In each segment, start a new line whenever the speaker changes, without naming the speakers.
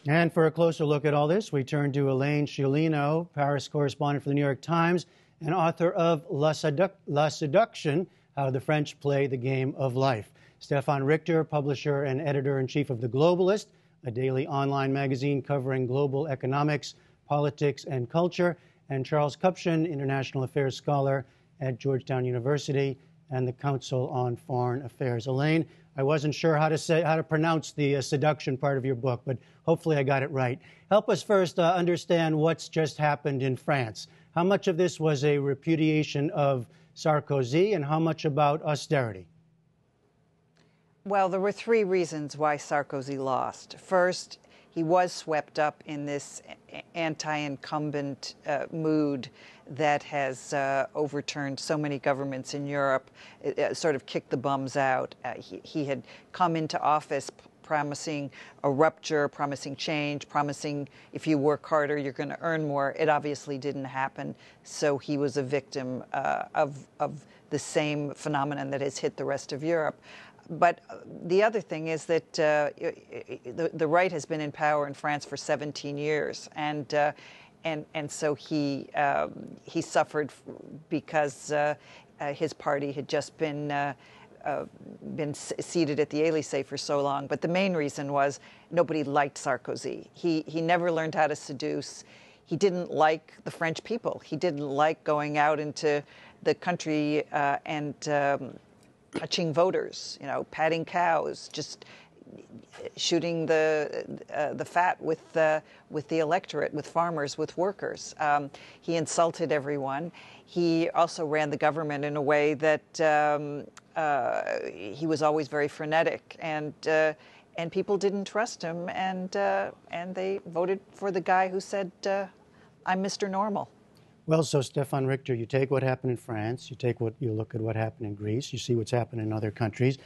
And for a closer look at all this, we turn to Elaine Sciolino, Paris correspondent for the New York Times and author of La Seduction, How the French Play the Game of Life. Stefan Richter, publisher and editor-in-chief of The Globalist, a daily online magazine covering global economics, politics, and culture, and Charles Kupchan, international affairs scholar at Georgetown University and the Council on Foreign Affairs. Elaine, I wasn't sure how to pronounce the seduction part of your book, but hopefully I got it right. Help us first understand what's just happened in France. How much of this was a repudiation of Sarkozy, and how much about austerity?
Well, there were three reasons why Sarkozy lost. First, he was swept up in this anti-incumbent mood that has overturned so many governments in Europe, sort of kicked the bums out. He had come into office promising a rupture, promising change, promising if you work harder, you're going to earn more. It obviously didn't happen, so he was a victim of the same phenomenon that has hit the rest of Europe. But the other thing is that the right has been in power in France for 17 years, and so he suffered because his party had just been seated at the Élysée for so long. But the main reason was nobody liked Sarkozy. He never learned how to seduce. He didn't like the French people. He didn't like going out into the country and touching voters, patting cows, just shooting the fat with the electorate, with farmers, with workers. He insulted everyone. He also ran the government in a way that he was always very frenetic, and people didn't trust him, and they voted for the guy who said, "I'm Mr. Normal."
Well, so Stefan Richter, you take what happened in France, you look at what happened in Greece, you see what's happened in other countries.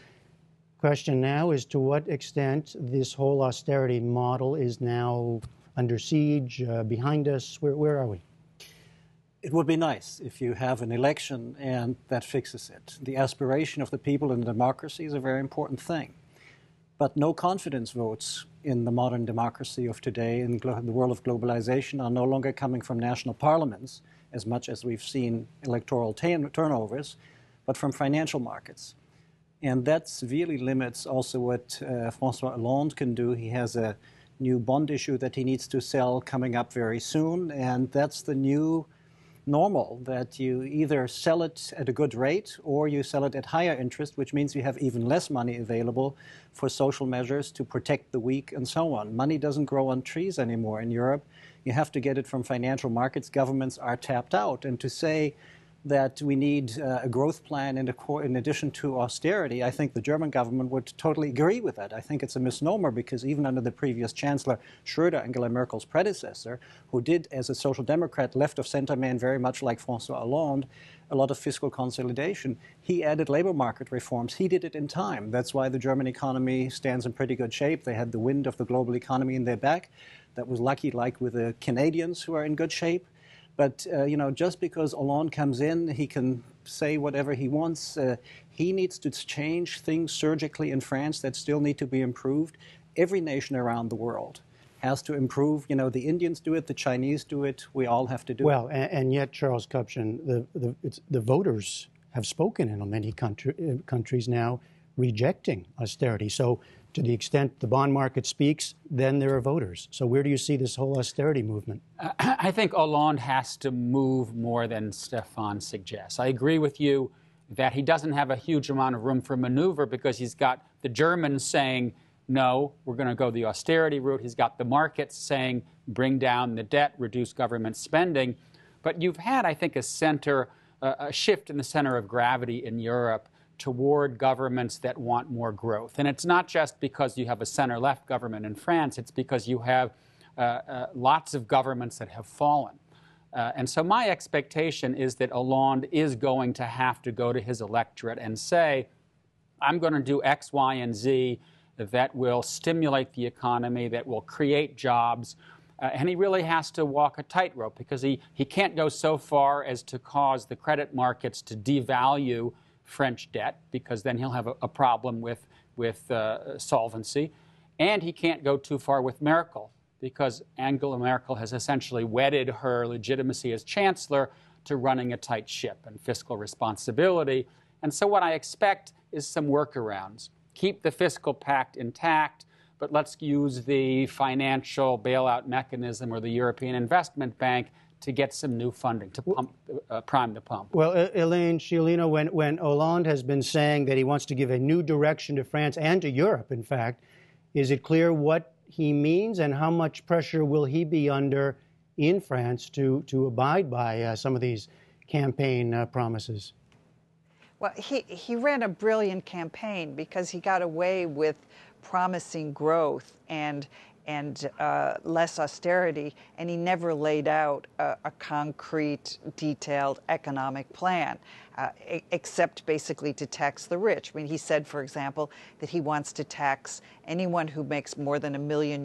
Question now is to what extent this whole austerity model is now under siege, behind us. Where are we?
It would be nice if you have an election and that fixes it. The aspiration of the people in a democracy is a very important thing. But no confidence votes in the modern democracy of today, in the world of globalization, are no longer coming from national parliaments, as much as we've seen electoral turnovers, but from financial markets. And that severely limits also what François Hollande can do. He has a new bond issue that he needs to sell coming up very soon, and that's the new normal, that you either sell it at a good rate or you sell it at higher interest, which means you have even less money available for social measures to protect the weak and so on. Money doesn't grow on trees anymore in Europe. You have to get it from financial markets. Governments are tapped out. And to say that we need a growth plan in addition to austerity, I think the German government would totally agree with that. I think it's a misnomer, because even under the previous Chancellor Schröder, Angela Merkel's predecessor, who did, as a social democrat, left-of-center man, very much like François Hollande, a lot of fiscal consolidation, he added labor market reforms. He did it in time. That's why the German economy stands in pretty good shape. They had the wind of the global economy in their back. That was lucky, like with the Canadians, who are in good shape. But, just because Hollande comes in, he can say whatever he wants. He needs to change things surgically in France that still need to be improved. Every nation around the world has to improve. The Indians do it, the Chinese do it, we all have to do it.
Well, and yet, Charles Kupchan, the voters have spoken in many countries now rejecting austerity. So to the extent the bond market speaks, then there are voters. So where do you see this whole austerity movement?
I think Hollande has to move more than Stefan suggests. I agree with you that he doesn't have a huge amount of room for maneuver, because he's got the Germans saying, no, we're going to go the austerity route. He's got the markets saying, bring down the debt, reduce government spending. But you've had, I think, a shift in the center of gravity in Europe toward governments that want more growth. And it's not just because you have a center-left government in France, it's because you have lots of governments that have fallen. And so my expectation is that Hollande is going to have to go to his electorate and say, I'm going to do X, Y, and Z that will stimulate the economy, that will create jobs. And he really has to walk a tightrope, because he can't go so far as to cause the credit markets to devalue French debt, because then he'll have a problem with solvency. And he can't go too far with Merkel, because Angela Merkel has essentially wedded her legitimacy as chancellor to running a tight ship and fiscal responsibility. And so what I expect is some workarounds. Keep the fiscal pact intact, but let's use the financial bailout mechanism or the European Investment Bank to get some new funding, to prime the pump.
Well, Elaine Sciolino, when Hollande has been saying that he wants to give a new direction to France and to Europe, in fact, is it clear what he means and how much pressure will he be under in France to abide by some of these campaign promises?
Well, he ran a brilliant campaign because he got away with promising growth and less austerity, and he never laid out a concrete, detailed economic plan, except basically to tax the rich. I mean, he said, for example, that he wants to tax anyone who makes more than €1 million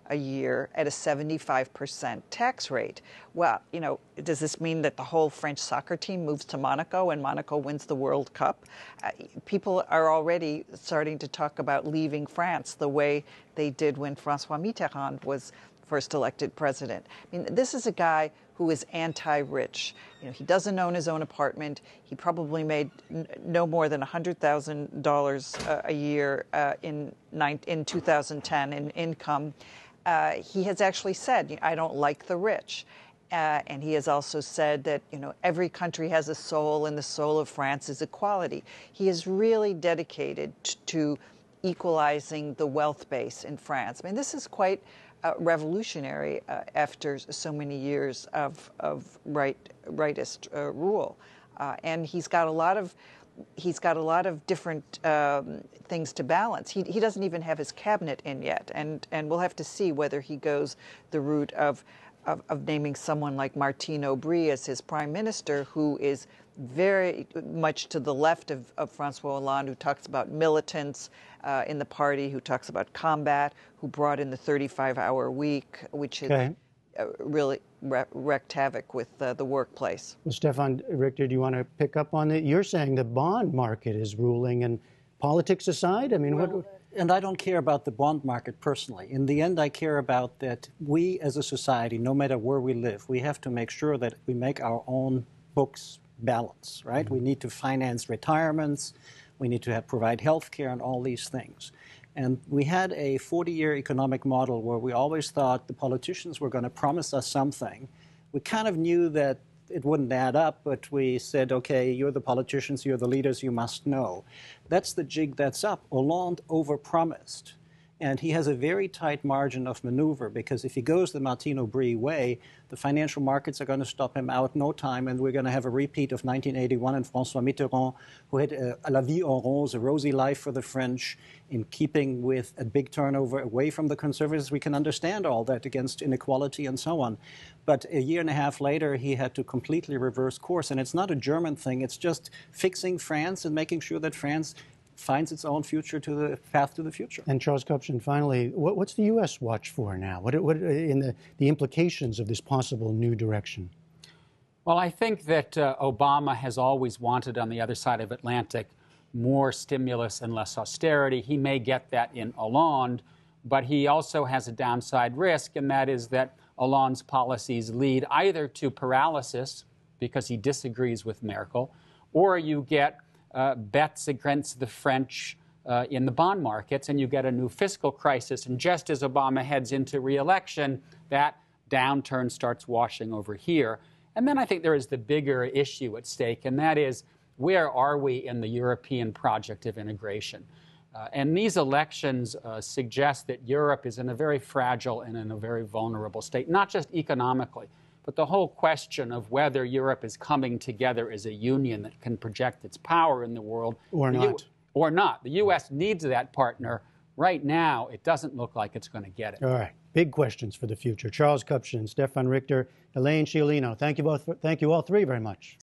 a year at a 75% tax rate. Well, you know, does this mean that the whole French soccer team moves to Monaco and Monaco wins the World Cup? People are already starting to talk about leaving France the way they did when François Mitterrand was first elected president. I mean, this is a guy who is anti-rich. You know, he doesn't own his own apartment. He probably made no more than $100,000 a year in 2010 in income. He has actually said, I don't like the rich. And he has also said that, you know, every country has a soul, and the soul of France is equality. He is really dedicated to equalizing the wealth base in France. I mean, this is quite revolutionary after so many years of rightist rule, and he's got a lot of different things to balance. He doesn't even have his cabinet in yet, and we'll have to see whether he goes the route of naming someone like Martine Aubry as his prime minister, who is very much to the left of François Hollande, who talks about militants in the party, who talks about combat, who brought in the 35-hour week, which has really wreaked havoc with the workplace.
Well, Stefan Richter, do you want to pick up on it? You're saying the bond market is ruling, and politics aside, I mean,
And I don't care about the bond market personally. In the end, I care about that we as a society, no matter where we live, we have to make sure that we make our own books balance, right? Mm-hmm. We need to finance retirements. We need to provide health care and all these things. And we had a 40-year economic model where we always thought the politicians were going to promise us something. We kind of knew that it wouldn't add up, but we said, okay, you're the politicians, you're the leaders, you must know. That's the jig that's up. Hollande overpromised. And he has a very tight margin of maneuver, because if he goes the Martine Aubry way, the financial markets are going to stop him out no time, and we're going to have a repeat of 1981 and François Mitterrand, who had la vie en rose, a rosy life for the French, in keeping with a big turnover away from the conservatives. We can understand all that against inequality and so on. But a year and a half later, he had to completely reverse course. And it's not a German thing. It's just fixing France and making sure that France finds its own future to the path to the future.
And Charles Kupchan, finally, what's the U.S. watch for now? What in the implications of this possible new direction?
Well, I think that Obama has always wanted on the other side of Atlantic more stimulus and less austerity. He may get that in Hollande, but he also has a downside risk, and that is that Hollande's policies lead either to paralysis because he disagrees with Merkel, or you get bets against the French in the bond markets, and you get a new fiscal crisis. And just as Obama heads into re-election, that downturn starts washing over here. And then I think there is the bigger issue at stake, and that is, where are we in the European project of integration? And these elections suggest that Europe is in a very fragile and in a very vulnerable state, not just economically, but the whole question of whether Europe is coming together as a union that can project its power in the world.
Or not.
Or not. The U.S. needs that partner. Right now, it doesn't look like it's going to get it.
All right. Big questions for the future. Charles Kupchan, Stefan Richter, Elaine Sciolino. Thank you all three very much.